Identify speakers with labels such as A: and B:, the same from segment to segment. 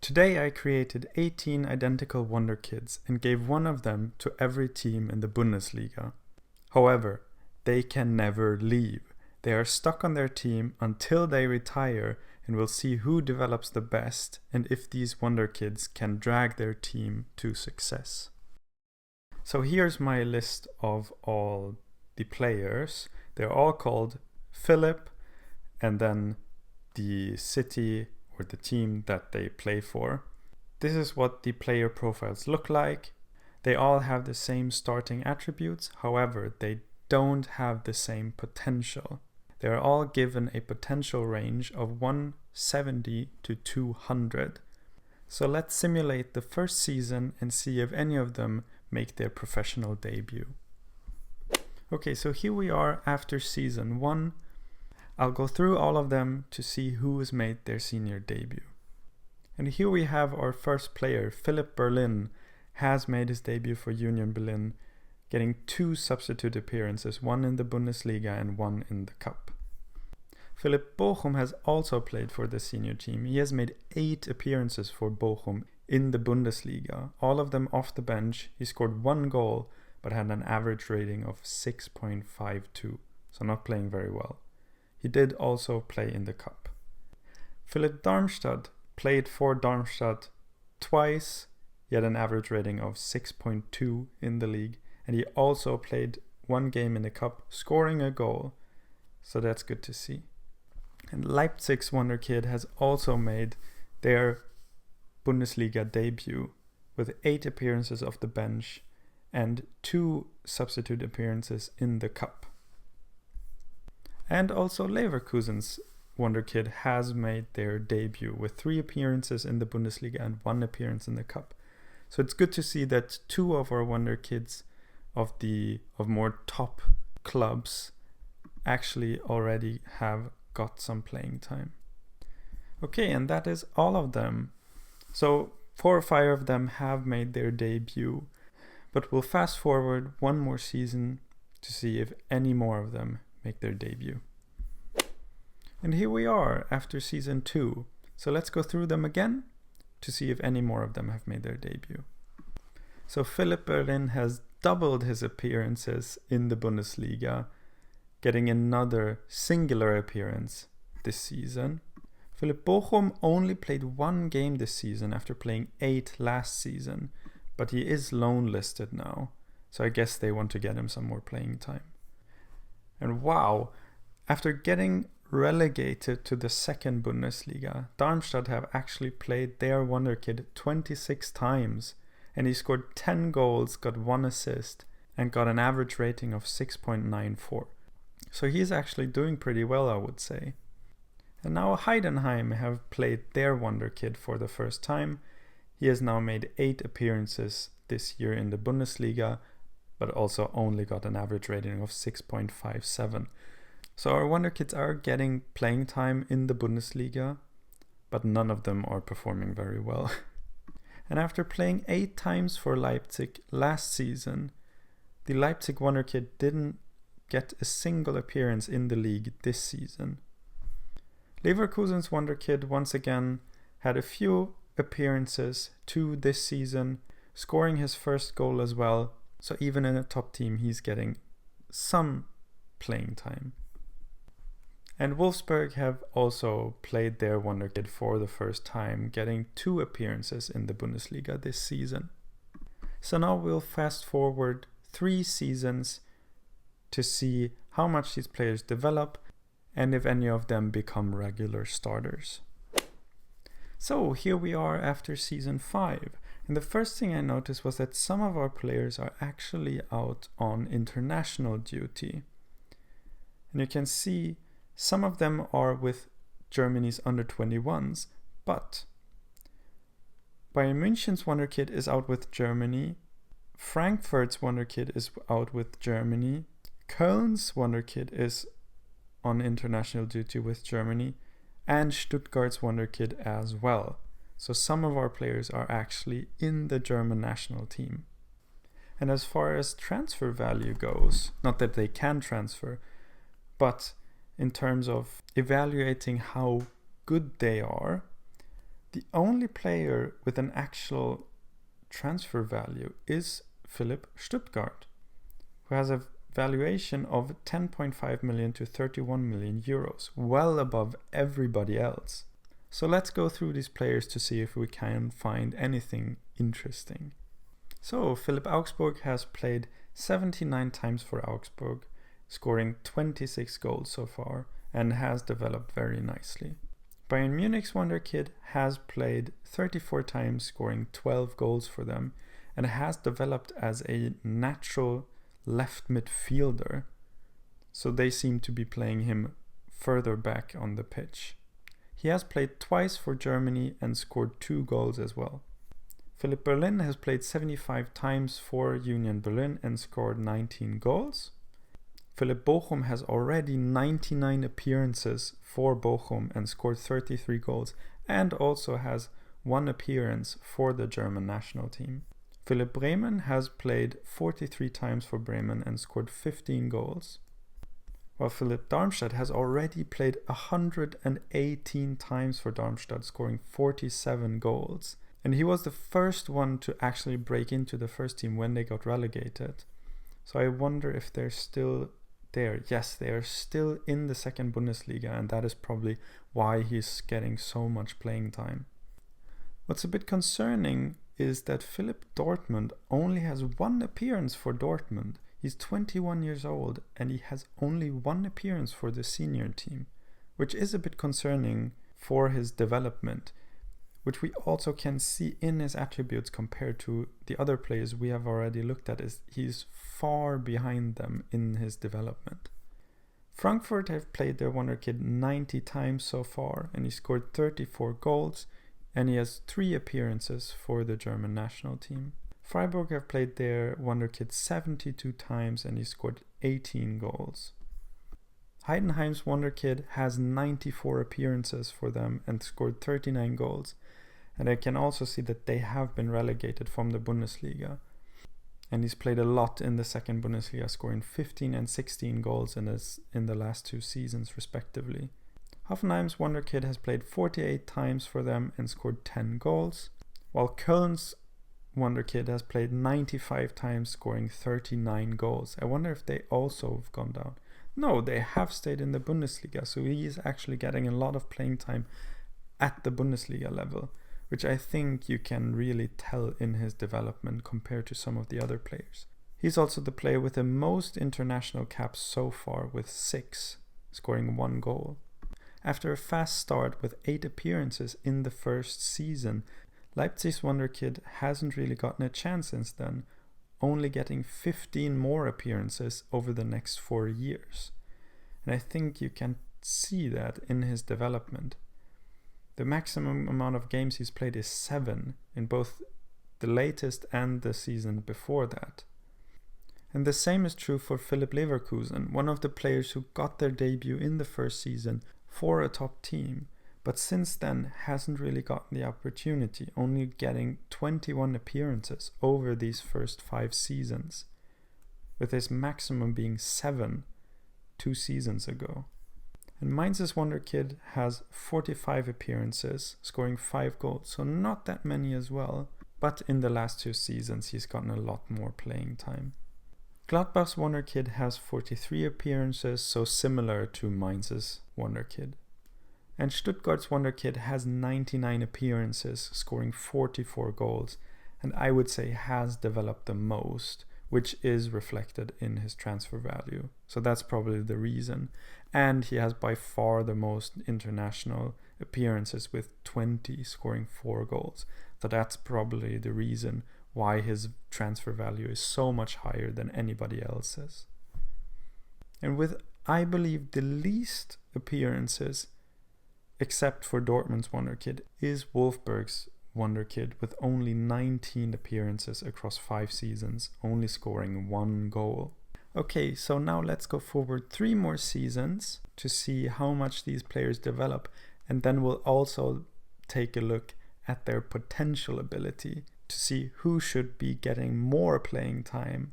A: Today I created 18 identical Wonderkids and gave one of them to every team in the Bundesliga. However, they can never leave. They are stuck on their team until they retire, and we'll see who develops the best and if these Wonderkids can drag their team to success. So here's my list of all the players. They're all called Philip and then the city or the team that they play for. This is what the player profiles look like. They all have the same starting attributes, however, they don't have the same potential. They are all given a potential range of 170 to 200. So let's simulate the first season and see if any of them make their professional debut. Okay, so here we are after season 1. I'll go through all of them to see who has made their senior debut. And here we have our first player, Philipp Berlin, has made his debut for Union Berlin, getting 2 substitute appearances, one in the Bundesliga and one in the Cup. Philipp Bochum has also played for the senior team. He has made 8 appearances for Bochum in the Bundesliga, all of them off the bench. He scored 1 goal, but had an average rating of 6.52, so not playing very well. He did also play in the Cup. Philipp Darmstadt played for Darmstadt twice. He had an average rating of 6.2 in the league, and he also played 1 game in the Cup, scoring a goal, so that's good to see. And Leipzig's Wonderkid has also made their Bundesliga debut with 8 appearances off the bench and 2 substitute appearances in the Cup. And also Leverkusen's Wonderkid has made their debut with 3 appearances in the Bundesliga and 1 appearance in the Cup. So it's good to see that 2 of our Wonderkids of more top clubs actually already have got some playing time. Okay, and that is all of them. So 4 or 5 of them have made their debut, but we'll fast forward 1 more season to see if any more of them make their debut. And here we are after season 2. So let's go through them again to see if any more of them have made their debut. So Philipp Berlin has doubled his appearances in the Bundesliga, getting another singular appearance this season. Philipp Bochum only played 1 game this season after playing 8 last season, but he is loan listed now, so I guess they want to get him some more playing time. And wow, after getting relegated to the 2nd Bundesliga, Darmstadt have actually played their Wonderkid 26 times, and he scored 10 goals, got 1 assist, and got an average rating of 6.94. So he's actually doing pretty well, I would say. And now Heidenheim have played their Wonderkid for the first time. He has now made 8 appearances this year in the Bundesliga, but also only got an average rating of 6.57. So our Wonderkids are getting playing time in the Bundesliga, but none of them are performing very well. And after playing 8 times for Leipzig last season, the Leipzig Wonderkid didn't get a single appearance in the league this season. Leverkusen's Wonderkid once again had a few appearances, 2 this season, scoring his first goal as well. So even in a top team, he's getting some playing time. And Wolfsburg have also played their Wonderkid for the first time, getting 2 appearances in the Bundesliga this season. So now we'll fast forward 3 seasons to see how much these players develop and if any of them become regular starters. So here we are after season 5. And the first thing I noticed was that some of our players are actually out on international duty. And you can see some of them are with Germany's under-21s, but Bayern München's Wonderkid is out with Germany, Frankfurt's Wonderkid is out with Germany, Köln's Wonderkid is on international duty with Germany, and Stuttgart's Wonderkid as well. So some of our players are actually in the German national team. And as far as transfer value goes, not that they can transfer, but in terms of evaluating how good they are, The only player with an actual transfer value is Philipp Stuttgart, who has a valuation of 10.5 million to 31 million euros, well above everybody else. So let's go through these players to see if we can find anything interesting. So Philipp Augsburg has played 79 times for Augsburg, scoring 26 goals so far, and has developed very nicely. Bayern Munich's Wonderkid has played 34 times, scoring 12 goals for them, and has developed as a natural left midfielder. So they seem to be playing him further back on the pitch. He has played twice for Germany and scored 2 goals as well. Philipp Berlin has played 75 times for Union Berlin and scored 19 goals. Philipp Bochum has already 99 appearances for Bochum and scored 33 goals, and also has 1 appearance for the German national team. Philipp Bremen has played 43 times for Bremen and scored 15 goals. While Philipp Darmstadt has already played 118 times for Darmstadt, scoring 47 goals. And he was the first one to actually break into the first team when they got relegated. So I wonder if they're still there. Yes, they are still in the second Bundesliga, and that is probably why he's getting so much playing time. What's a bit concerning is that Philipp Dortmund only has 1 appearance for Dortmund. He's 21 years old and he has only 1 appearance for the senior team, which is a bit concerning for his development, which we also can see in his attributes compared to the other players we have already looked at. Is he's far behind them in his development. Frankfurt have played their Wonderkid 90 times so far, and he scored 34 goals, and he has 3 appearances for the German national team. Freiburg have played their Wonderkid 72 times, and he scored 18 goals. Heidenheim's Wonderkid has 94 appearances for them and scored 39 goals. And I can also see that they have been relegated from the Bundesliga. And he's played a lot in the second Bundesliga, scoring 15 and 16 goals in the last 2 seasons respectively. Hoffenheim's Wonderkid has played 48 times for them and scored 10 goals, while Köln's Wonderkid has played 95 times, scoring 39 goals. I wonder if they also have gone down. No, they have stayed in the Bundesliga, so he is actually getting a lot of playing time at the Bundesliga level, which I think you can really tell in his development compared to some of the other players. He's also the player with the most international caps so far, with 6, scoring 1 goal. After a fast start with 8 appearances in the first season, Leipzig's Wonderkid hasn't really gotten a chance since then, only getting 15 more appearances over the next 4 years. And I think you can see that in his development. The maximum amount of games he's played is 7 in both the latest and the season before that. And the same is true for Philipp Leverkusen, one of the players who got their debut in the first season for a top team, but since then hasn't really gotten the opportunity, only getting 21 appearances over these first 5 seasons, with his maximum being 7 2 seasons ago. And Mainz's Wonderkid has 45 appearances, scoring 5 goals, so not that many as well, but in the last 2 seasons he's gotten a lot more playing time. Gladbach's Wonderkid has 43 appearances, so similar to Mainz's Wonderkid. And Stuttgart's Wonderkid has 99 appearances, scoring 44 goals, and I would say has developed the most, which is reflected in his transfer value. So that's probably the reason. And he has by far the most international appearances with 20, scoring 4 goals. So that's probably the reason why his transfer value is so much higher than anybody else's. And with, I believe, the least appearances, except for Dortmund's Wonderkid, is Wolfsburg's Wonderkid with only 19 appearances across 5 seasons, only scoring 1 goal. Okay, so now let's go forward 3 more seasons to see how much these players develop, and then we'll also take a look at their potential ability to see who should be getting more playing time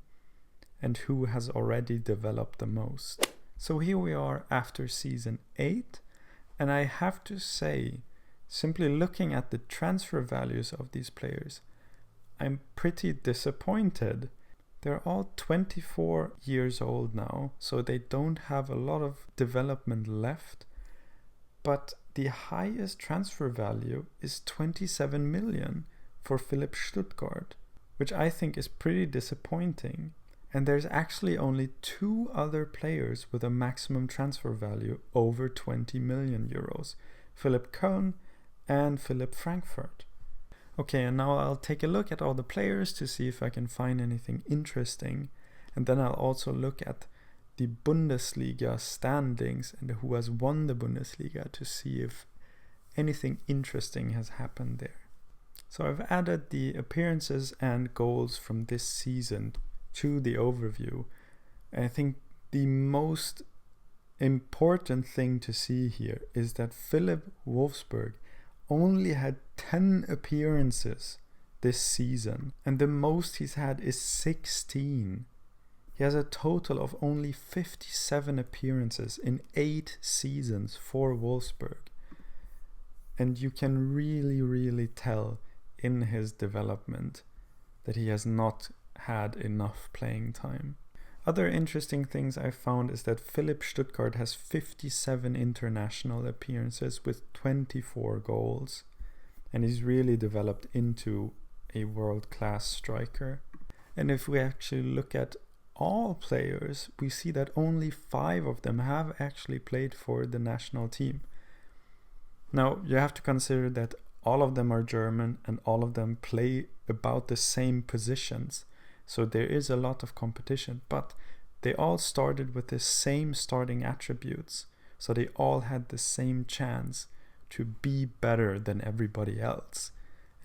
A: and who has already developed the most. So here we are after season 8. And I have to say, simply looking at the transfer values of these players, I'm pretty disappointed. They're all 24 years old now, so they don't have a lot of development left. But the highest transfer value is 27 million for Philipp Stuttgart, which I think is pretty disappointing. And there's actually only 2 other players with a maximum transfer value over 20 million euros, Philipp Köln and Philipp Frankfurt. Okay, and now I'll take a look at all the players to see if I can find anything interesting. And then I'll also look at the Bundesliga standings and who has won the Bundesliga to see if anything interesting has happened there. So I've added the appearances and goals from this season to the overview. And I think the most important thing to see here is that Philipp Wolfsburg only had 10 appearances this season, and the most he's had is 16. He has a total of only 57 appearances in 8 seasons for Wolfsburg. And you can really tell in his development that he has not had enough playing time. Other interesting things I found is that Philipp Stuttgart has 57 international appearances with 24 goals. And he's really developed into a world-class striker. And if we actually look at all players, we see that only 5 of them have actually played for the national team. Now, you have to consider that all of them are German and all of them play about the same positions. So there is a lot of competition, but they all started with the same starting attributes. So they all had the same chance to be better than everybody else.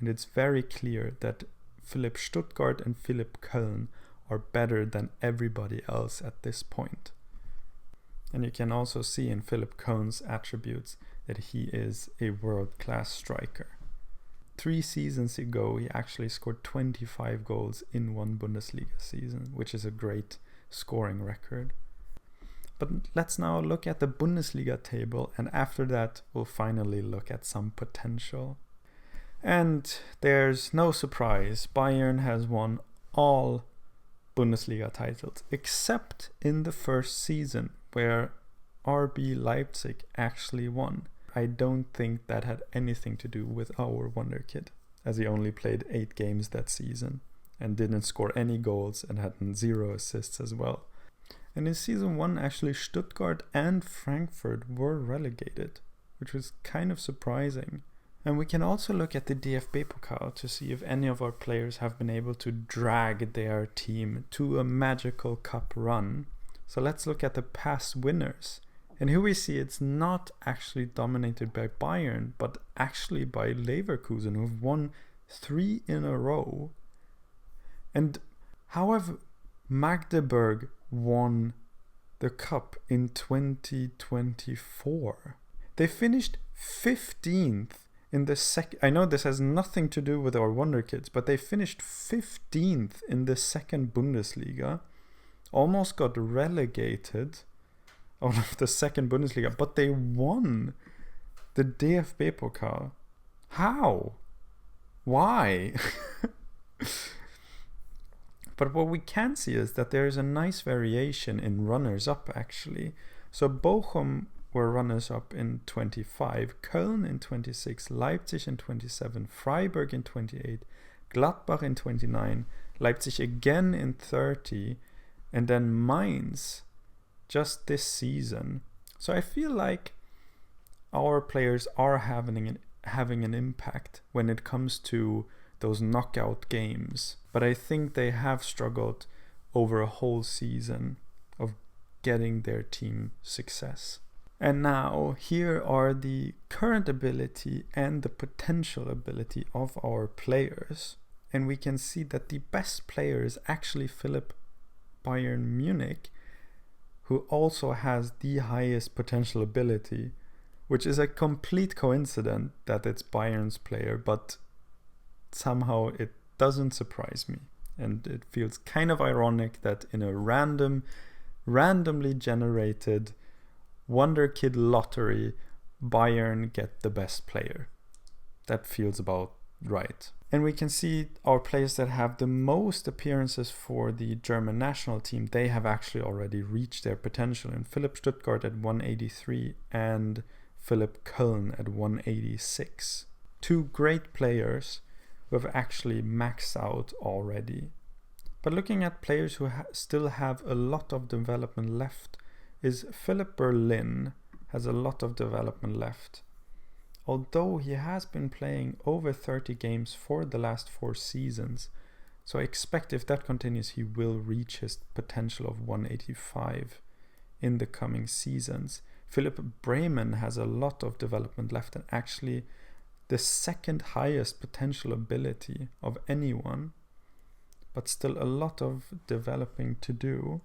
A: And it's very clear that Philipp Stuttgart and Philipp Köln are better than everybody else at this point. And you can also see in Philipp Köln's attributes that he is a world-class striker. 3 seasons ago, he actually scored 25 goals in one Bundesliga season, which is a great scoring record. But let's now look at the Bundesliga table, and after that, we'll finally look at some potential. And there's no surprise, Bayern has won all Bundesliga titles, except in the first season, where RB Leipzig actually won. I don't think that had anything to do with our Wonderkid, as he only played 8 games that season and didn't score any goals and had 0 assists as well. And in season 1, actually Stuttgart and Frankfurt were relegated, which was kind of surprising. And we can also look at the DFB Pokal to see if any of our players have been able to drag their team to a magical cup run. So let's look at the past winners. And here we see it's not actually dominated by Bayern, but actually by Leverkusen, who've won 3 in a row. And however, Magdeburg won the cup in 2024. They finished 15th in the second. I know this has nothing to do with our Wonderkids, but they finished 15th in the second Bundesliga, almost got relegated out of the second Bundesliga, but they won the DFB Pokal. How? Why? But what we can see is that there is a nice variation in runners-up actually. So Bochum were runners-up in 25, Köln in 26, Leipzig in 27, Freiburg in 28, Gladbach in 29, Leipzig again in 30, and then Mainz just this season. So I feel like our players are having an impact when it comes to those knockout games. But I think they have struggled over a whole season of getting their team success. And now here are the current ability and the potential ability of our players. And we can see that the best player is actually Philipp Bayern Munich, who also has the highest potential ability, which is a complete coincidence that it's Bayern's player, but somehow it doesn't surprise me. And it feels kind of ironic that in a randomly generated Wonderkid lottery, Bayern get the best player. that feels about right. And we can see our players that have the most appearances for the German national team, they have actually already reached their potential. And Philipp Stuttgart at 183 and Philipp Köln at 186. Two great players who have actually maxed out already. But looking at players who still have a lot of development left is Philipp Berlin has a lot of development left. Although he has been playing over 30 games for the last 4 seasons, so I expect if that continues he will reach his potential of 185 in the coming seasons. Philipp Bremen has a lot of development left and actually the second highest potential ability of anyone, but still a lot of developing to do.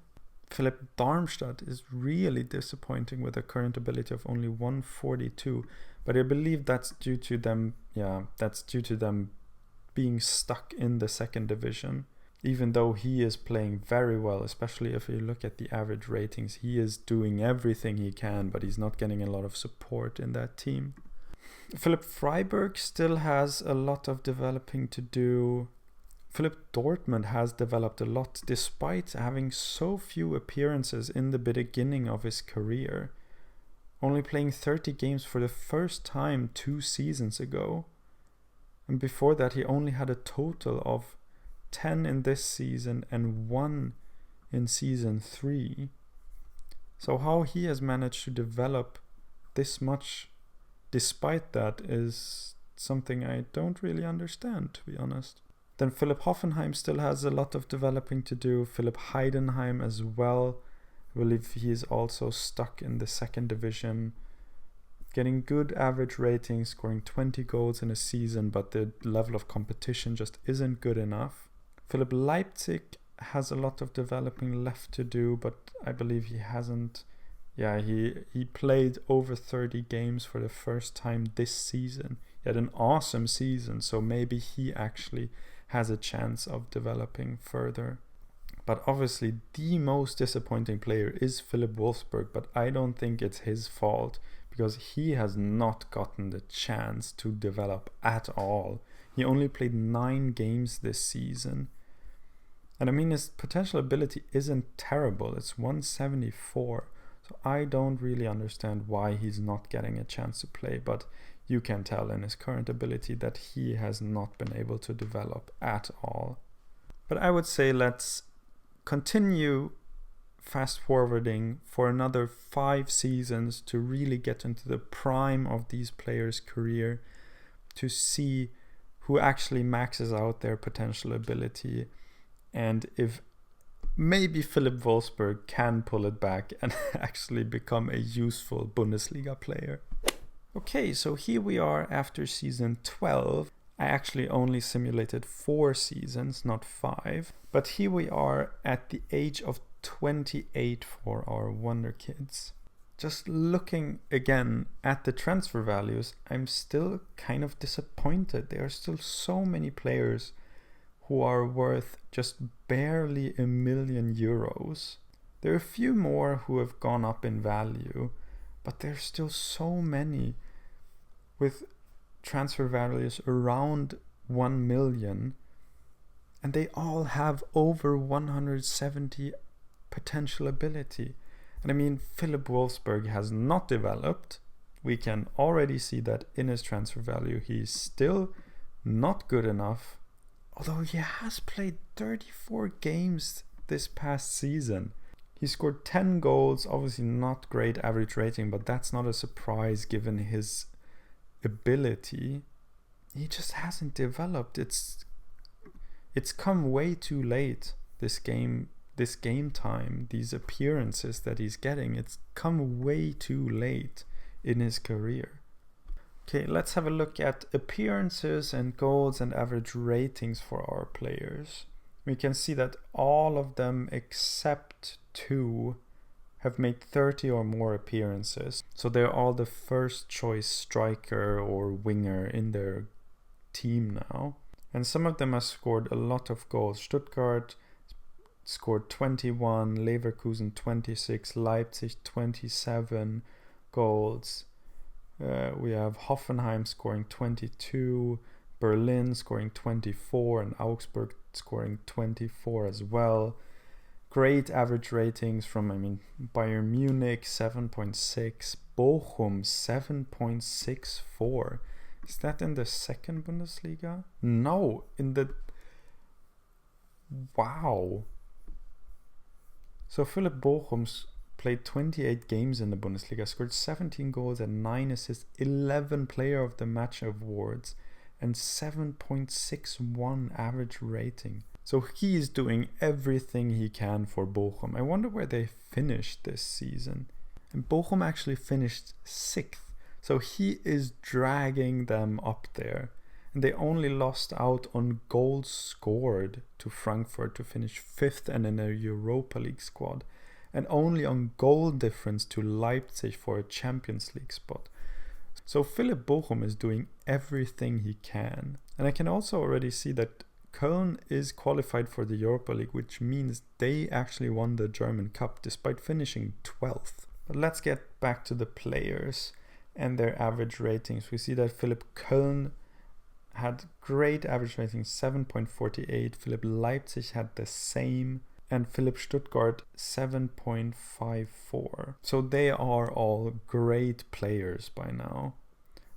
A: Philipp Darmstadt is really disappointing with a current ability of only 142, but I believe that's due to them being stuck in the second division. Even though he is playing very well, especially if you look at the average ratings, he is doing everything he can, but he's not getting a lot of support in that team. Philipp Freiburg still has a lot of developing to do. Philipp Dortmund has developed a lot despite having so few appearances in the beginning of his career. Only playing 30 games for the first time 2 seasons ago. And before that he only had a total of 10 in this season and 1 in season 3. So how he has managed to develop this much despite that is something I don't really understand, to be honest. Then Philipp Hoffenheim still has a lot of developing to do. Philipp Heidenheim as well. I believe he is also stuck in the second division. Getting good average ratings, scoring 20 goals in a season, but the level of competition just isn't good enough. Philipp Leipzig has a lot of developing left to do, but I believe he hasn't. Yeah, he played over 30 games for the first time this season. He had an awesome season, so maybe he actually has a chance of developing further. But obviously the most disappointing player is Philipp Wolfsburg, but I don't think it's his fault because he has not gotten the chance to develop at all. He only played 9 games this season. And I mean, his potential ability isn't terrible. It's 174. So I don't really understand why he's not getting a chance to play, but you can tell in his current ability that he has not been able to develop at all. But I would say let's continue fast forwarding for another 5 seasons to really get into the prime of these players' career, to see who actually maxes out their potential ability and if maybe Philipp Wolfsburg can pull it back and actually become a useful Bundesliga player. Okay, so here we are after season 12. I actually only simulated 4 seasons, not 5. But here we are at the age of 28 for our Wonderkids. Just looking again at the transfer values, I'm still kind of disappointed. There are still so many players who are worth just barely €1 million. There are a few more who have gone up in value, but there's still so many with transfer values around 1 million, and they all have over 170 potential ability. And I mean, Philipp Wolfsburg has not developed. We can already see that in his transfer value. He's still not good enough, although he has played 34 games this past season. He scored 10 goals, obviously not great average rating, but that's not a surprise given his ability. He just hasn't developed. It's come way too late, this game time, these appearances that he's getting. It's come way too late in his career. Okay, let's have a look at appearances and goals and average ratings for our players. We can see that all of them except 2 have made 30 or more appearances. So they're all the first choice striker or winger in their team now. And some of them have scored a lot of goals. Stuttgart scored 21, Leverkusen 26, Leipzig 27 goals. We have Hoffenheim scoring 22, Berlin scoring 24, and Augsburg scoring 24 as well. Great average ratings from, Bayern Munich 7.6, Bochum 7.64. Is that in the second Bundesliga? No, in the... Wow. So Philipp Bochum's played 28 games in the Bundesliga, scored 17 goals and 9 assists, 11 Player of the Match awards, and 7.61 average rating. So he is doing everything he can for Bochum. I wonder where they finished this season. And Bochum actually finished 6th. So he is dragging them up there. And they only lost out on goals scored to Frankfurt to finish 5th and in a Europa League squad. And only on goal difference to Leipzig for a Champions League spot. So Philipp Bochum is doing everything he can. And I can also already see that Köln is qualified for the Europa League, which means they actually won the German Cup despite finishing 12th. But let's get back to the players and their average ratings. We see that Philipp Köln had great average ratings, 7.48. Philipp Leipzig had the same. And Philipp Stuttgart 7.54. So they are all great players by now.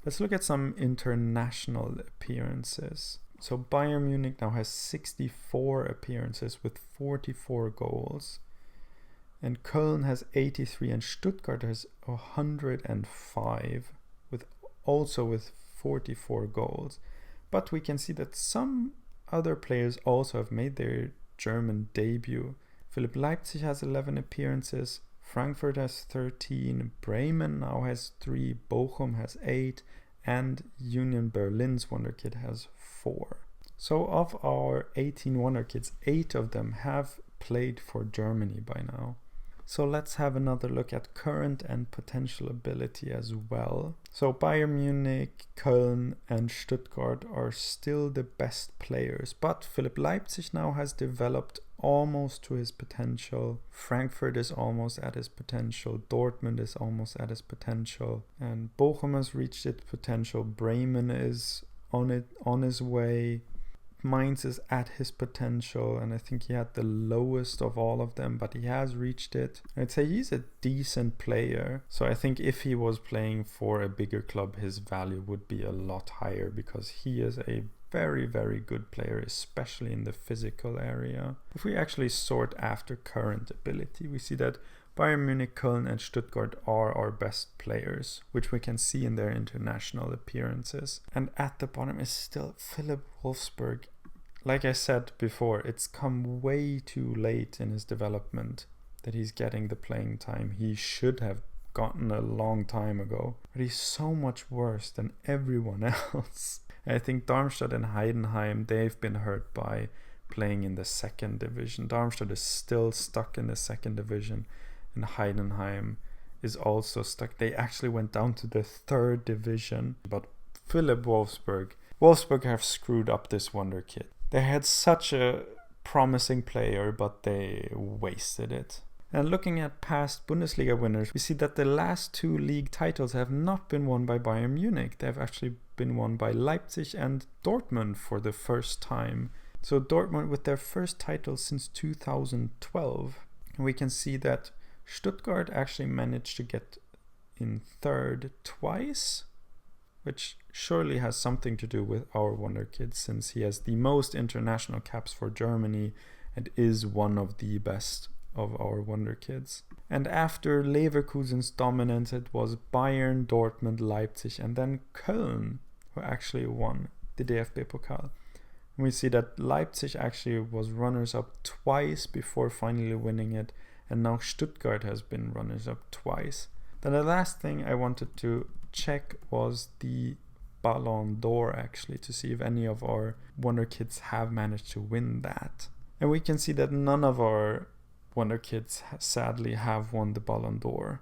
A: Let's look at some international appearances. So Bayern Munich now has 64 appearances with 44 goals. And Köln has 83 and Stuttgart has 105 with 44 goals. But we can see that some other players also have made their German debut. Philipp Leipzig has 11 appearances, Frankfurt has 13, Bremen now has 3, Bochum has 8, and Union Berlin's Wonderkid has 4. So of our 18 Wonderkids, 8 of them have played for Germany by now. So let's have another look at current and potential ability as well. So Bayern Munich, Köln and Stuttgart are still the best players, but Philipp Leipzig now has developed almost to his potential. Frankfurt is almost at his potential. Dortmund is almost at his potential. And Bochum has reached its potential. Bremen is on his way. Mainz is at his potential, and I think he had the lowest of all of them, but he has reached it. I'd say he's a decent player, so I think if he was playing for a bigger club, his value would be a lot higher because he is a very, very good player, especially in the physical area. If we actually sort after current ability, we see that Bayern Munich, Köln and Stuttgart are our best players, which we can see in their international appearances. And at the bottom is still Philipp Wolfsburg. Like I said before, it's come way too late in his development that he's getting the playing time he should have gotten a long time ago. But he's so much worse than everyone else. I think Darmstadt and Heidenheim, they've been hurt by playing in the second division. Darmstadt is still stuck in the second division. And Heidenheim is also stuck. They actually went down to the third division. But Philipp Wolfsburg have screwed up this Wonderkid. They had such a promising player, but they wasted it. And looking at past Bundesliga winners, we see that the last 2 league titles have not been won by Bayern Munich. They have actually been won by Leipzig and Dortmund for the first time. So Dortmund with their first title since 2012. And we can see that Stuttgart actually managed to get in third twice, which surely has something to do with our Wonderkid, since he has the most international caps for Germany and is one of the best of our Wonderkids. And after Leverkusen's dominance, it was Bayern, Dortmund, Leipzig and then Köln who actually won the DFB Pokal. And we see that Leipzig actually was runners-up twice before finally winning it, and now Stuttgart has been runners-up twice. Then the last thing I wanted to check was the Ballon d'Or, actually, to see if any of our Wonderkids have managed to win that. And we can see that none of our Wonderkids sadly have won the Ballon d'Or.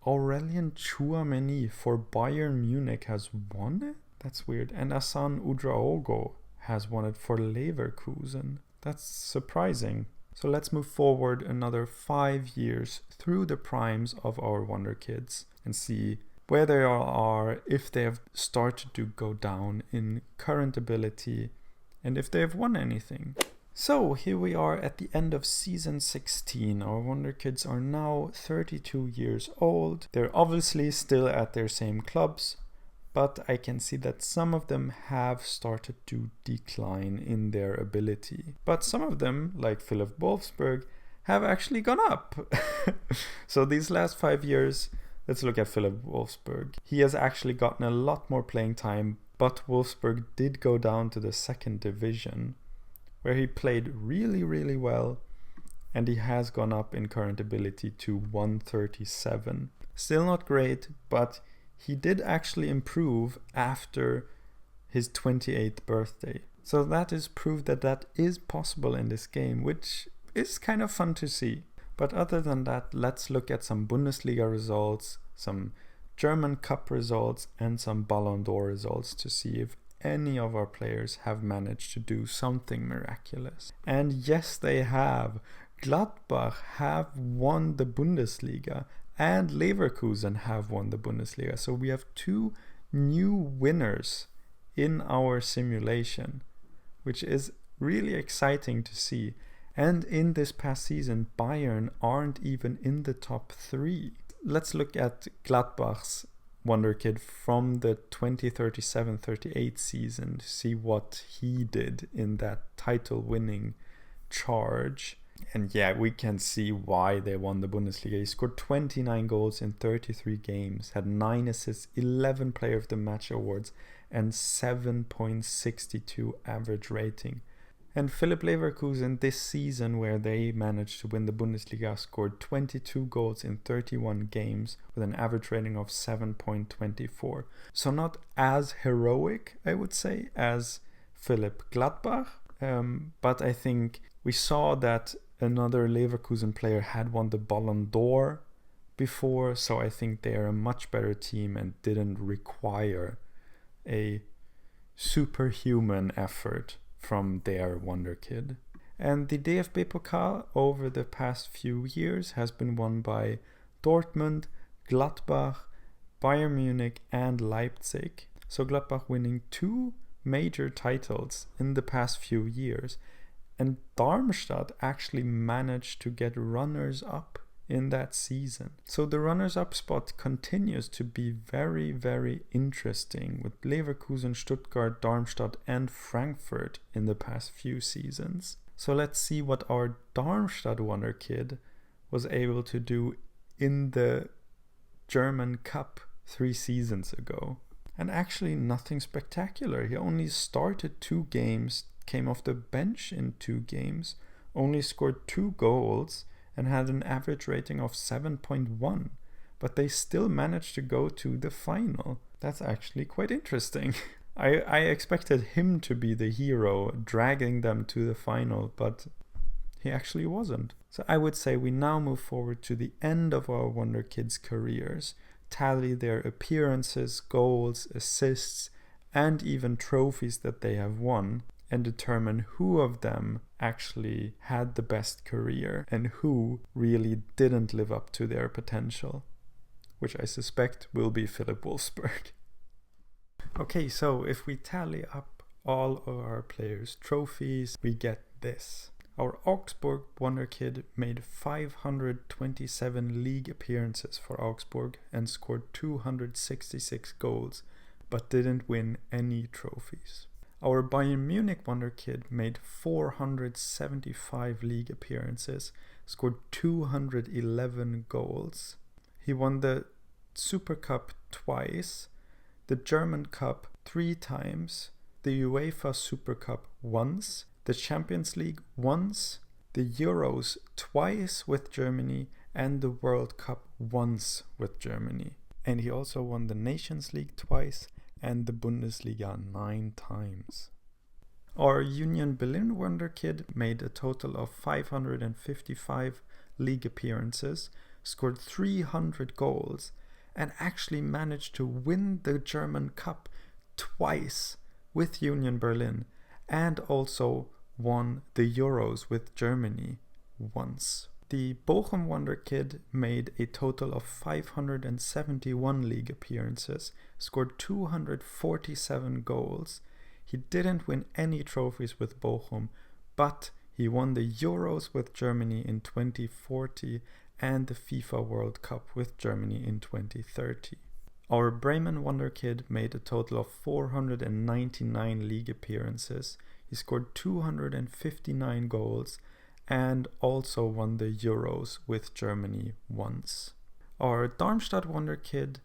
A: Aurelien Tchouameni for Bayern Munich has won it? That's weird. And Hassan Ouedraogo has won it for Leverkusen. That's surprising. So let's move forward another 5 years through the primes of our Wonderkids and see where they are, if they have started to go down in current ability, and if they have won anything. So here we are at the end of season 16. Our Wonderkids are now 32 years old. They're obviously still at their same clubs, but I can see that some of them have started to decline in their ability. But some of them, like Philip Wolfsburg, have actually gone up. So these last 5 years, let's look at Philip Wolfsburg. He has actually gotten a lot more playing time, but Wolfsburg did go down to the second division, where he played really, really well, and he has gone up in current ability to 137. Still not great, but he did actually improve after his 28th birthday. So that is proof that that is possible in this game, which is kind of fun to see. But other than that, let's look at some Bundesliga results, some German Cup results, and some Ballon d'Or results to see if any of our players have managed to do something miraculous. And yes, they have. Gladbach have won the Bundesliga, and Leverkusen have won the Bundesliga. So we have 2 new winners in our simulation, which is really exciting to see. And in this past season, Bayern aren't even in the top 3. Let's look at Gladbach's Wonderkid from the 2037-38 season to see what he did in that title-winning charge. And yeah, we can see why they won the Bundesliga. He scored 29 goals in 33 games, had 9 assists, 11 Player of the Match awards, and 7.62 average rating. And Philipp Leverkusen this season, where they managed to win the Bundesliga, scored 22 goals in 31 games with an average rating of 7.24. So not as heroic, I would say, as Philipp Gladbach. But I think we saw that another Leverkusen player had won the Ballon d'Or before. So I think they are a much better team and didn't require a superhuman effort from their Wonderkid. And the DFB Pokal over the past few years has been won by Dortmund, Gladbach, Bayern Munich, and Leipzig. So Gladbach winning 2 major titles in the past few years. And Darmstadt actually managed to get runners up in that season. So the runners-up spot continues to be very, very interesting with Leverkusen, Stuttgart, Darmstadt, and Frankfurt in the past few seasons. So let's see what our Darmstadt Wonderkid was able to do in the German Cup 3 seasons ago. And actually nothing spectacular. He only started 2 games, came off the bench in 2 games, only scored 2 goals, and had an average rating of 7.1, but they still managed to go to the final. That's actually quite interesting. I expected him to be the hero, dragging them to the final, but he actually wasn't. So I would say we now move forward to the end of our Wonderkids' careers, tally their appearances, goals, assists, and even trophies that they have won, and determine who of them actually had the best career and who really didn't live up to their potential, which I suspect will be Philip Wolfsburg. Okay, so if we tally up all of our players' trophies, we get this. Our Augsburg Wonderkid made 527 league appearances for Augsburg and scored 266 goals, but didn't win any trophies. Our Bayern Munich Wonderkid made 475 league appearances, scored 211 goals. He won the Super Cup twice, the German Cup 3 times, the UEFA Super Cup once, the Champions League once, the Euros twice with Germany, and the World Cup once with Germany. And he also won the Nations League twice and the Bundesliga 9 times. Our Union Berlin Wonderkid made a total of 555 league appearances, scored 300 goals, and actually managed to win the German Cup twice with Union Berlin, and also won the Euros with Germany once. The Bochum Wonderkid made a total of 571 league appearances, scored 247 goals. He didn't win any trophies with Bochum, but he won the Euros with Germany in 2040 and the FIFA World Cup with Germany in 2030. Our Bremen Wonderkid made a total of 499 league appearances. He scored 259 goals and also won the Euros with Germany once. Our Darmstadt Wonderkid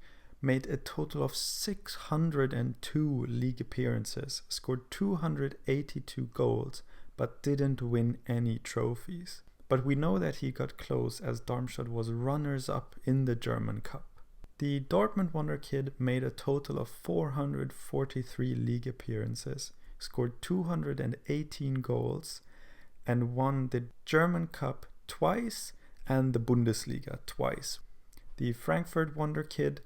A: made a total of 602 league appearances, scored 282 goals, but didn't win any trophies. But we know that he got close as Darmstadt was runners-up in the German Cup. The Dortmund Wonderkid made a total of 443 league appearances, scored 218 goals, and won the German Cup twice and the Bundesliga twice. The Frankfurt Wonderkid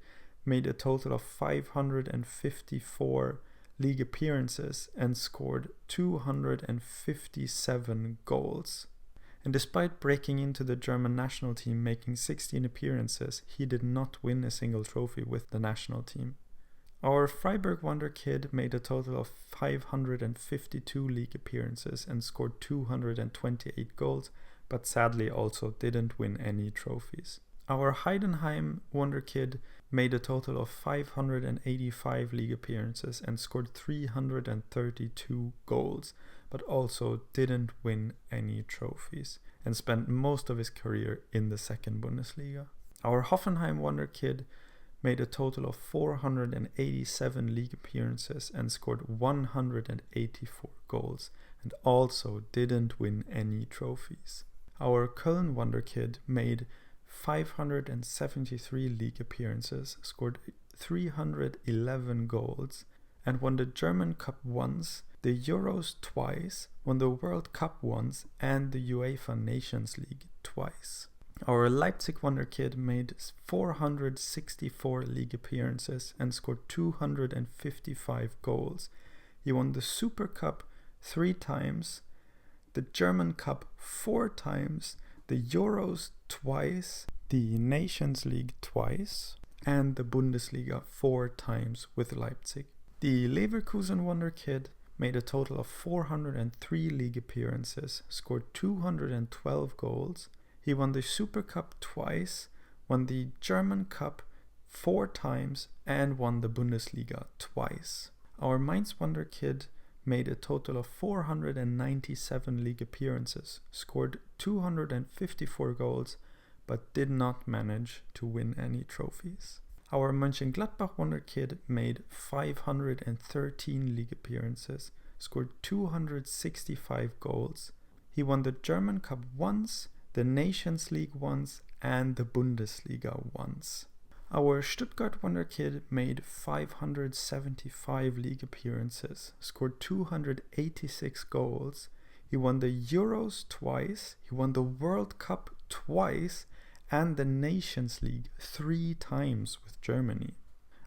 A: made a total of 554 league appearances and scored 257 goals. And despite breaking into the German national team, making 16 appearances, he did not win a single trophy with the national team. Our Freiburg Wonderkid made a total of 552 league appearances and scored 228 goals, but sadly also didn't win any trophies. Our Heidenheim Wonderkid made a total of 585 league appearances and scored 332 goals, but also didn't win any trophies and spent most of his career in the second Bundesliga. Our Hoffenheim Wonderkid made a total of 487 league appearances and scored 184 goals and also didn't win any trophies. Our Köln Wonderkid made 573 league appearances, scored 311 goals, and won the German Cup once, the Euros twice, won the World Cup once, and the UEFA Nations League twice. Our Leipzig Wonderkid made 464 league appearances and scored 255 goals. He won the Super Cup 3 times, the German Cup 4 times, the Euros twice, the Nations League twice, and the Bundesliga 4 times with Leipzig. The Leverkusen Wonderkid made a total of 403 league appearances, scored 212 goals. He won the Super Cup twice, won the German Cup 4 times, and won the Bundesliga twice. Our Mainz Wonderkid made a total of 497 league appearances, scored 254 goals, but did not manage to win any trophies. Our Mönchengladbach Wonderkid made 513 league appearances, scored 265 goals. He won the German Cup once, the Nations League once, and the Bundesliga once. Our Stuttgart Wonderkid made 575 league appearances, scored 286 goals. He won the Euros twice, he won the World Cup twice, and the Nations League 3 times with Germany.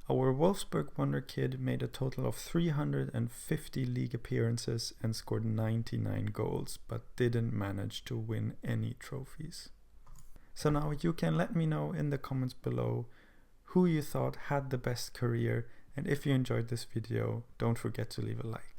A: Our Wolfsburg Wonderkid made a total of 350 league appearances and scored 99 goals, but didn't manage to win any trophies. So now you can let me know in the comments below who you thought had the best career, and if you enjoyed this video, don't forget to leave a like.